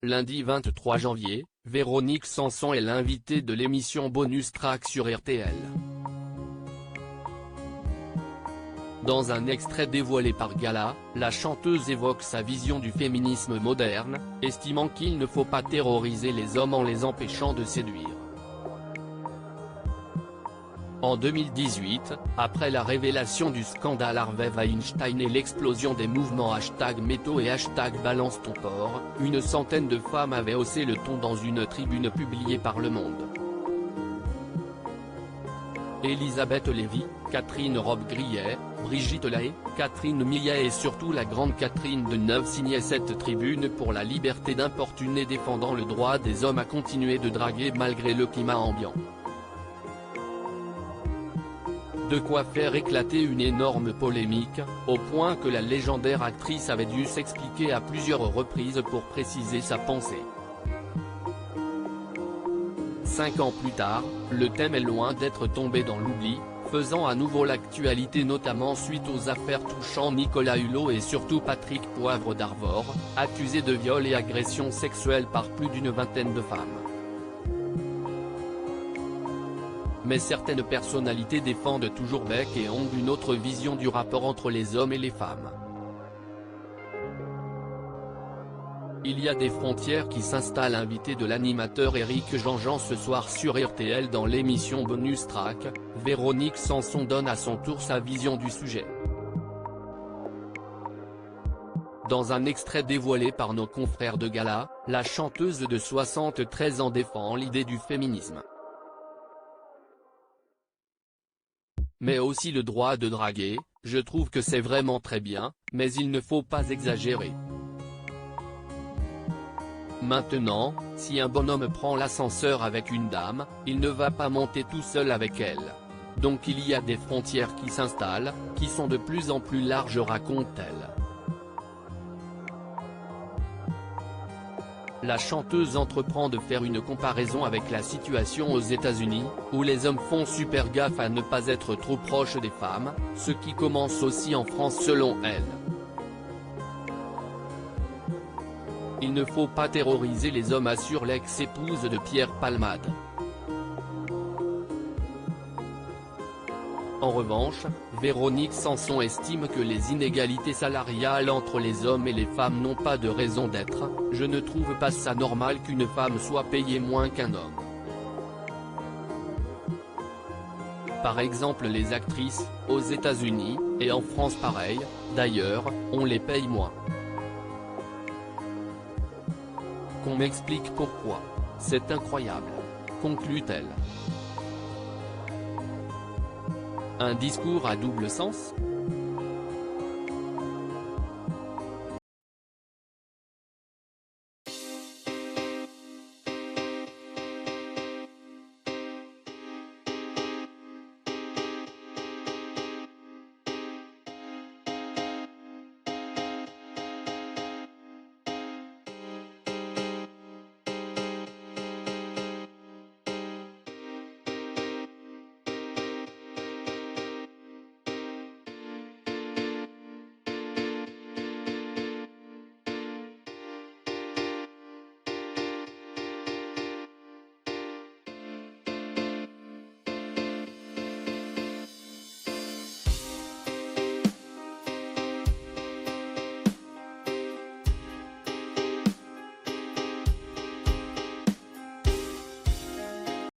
Lundi 23 janvier, Véronique Sanson est l'invitée de l'émission Bonus Track sur RTL. Dans un extrait dévoilé par Gala, la chanteuse évoque sa vision du féminisme moderne, estimant qu'il ne faut pas terroriser les hommes en les empêchant de séduire. En 2018, après la révélation du scandale Harvey Weinstein et l'explosion des mouvements #métaux et #balancetonport, une centaine de femmes avaient haussé le ton dans une tribune publiée par Le Monde. Elisabeth Lévy, Catherine Robbe-Grillet, Brigitte Lahaie, Catherine Millet et surtout la grande Catherine Deneuve signaient cette tribune pour la liberté d'importuner, défendant le droit des hommes à continuer de draguer malgré le climat ambiant. De quoi faire éclater une énorme polémique, au point que la légendaire actrice avait dû s'expliquer à plusieurs reprises pour préciser sa pensée. 5 ans plus tard, le thème est loin d'être tombé dans l'oubli, faisant à nouveau l'actualité notamment suite aux affaires touchant Nicolas Hulot et surtout Patrick Poivre d'Arvor, accusé de viol et agression sexuelle par plus d'une vingtaine de femmes. Mais certaines personnalités défendent toujours bec et ongle une autre vision du rapport entre les hommes et les femmes. Il y a des frontières qui s'installent. Invité de l'animateur Éric Jean-Jean ce soir sur RTL dans l'émission Bonus Track, Véronique Sanson donne à son tour sa vision du sujet. Dans un extrait dévoilé par nos confrères de Gala, la chanteuse de 73 ans défend l'idée du féminisme. Mais aussi le droit de draguer, je trouve que c'est vraiment très bien, mais il ne faut pas exagérer. Maintenant, si un bonhomme prend l'ascenseur avec une dame, il ne va pas monter tout seul avec elle. Donc il y a des frontières qui s'installent, qui sont de plus en plus larges, raconte-t-elle. La chanteuse entreprend de faire une comparaison avec la situation aux États-Unis, où les hommes font super gaffe à ne pas être trop proches des femmes, ce qui commence aussi en France selon elle. Il ne faut pas terroriser les hommes, assure l'ex-épouse de Pierre Palmade. En revanche, Véronique Sanson estime que les inégalités salariales entre les hommes et les femmes n'ont pas de raison d'être. Je ne trouve pas ça normal qu'une femme soit payée moins qu'un homme. Par exemple les actrices, aux États-Unis, et en France pareil, d'ailleurs, on les paye moins. Qu'on m'explique pourquoi. C'est incroyable. Conclut-elle. Un discours à double sens ?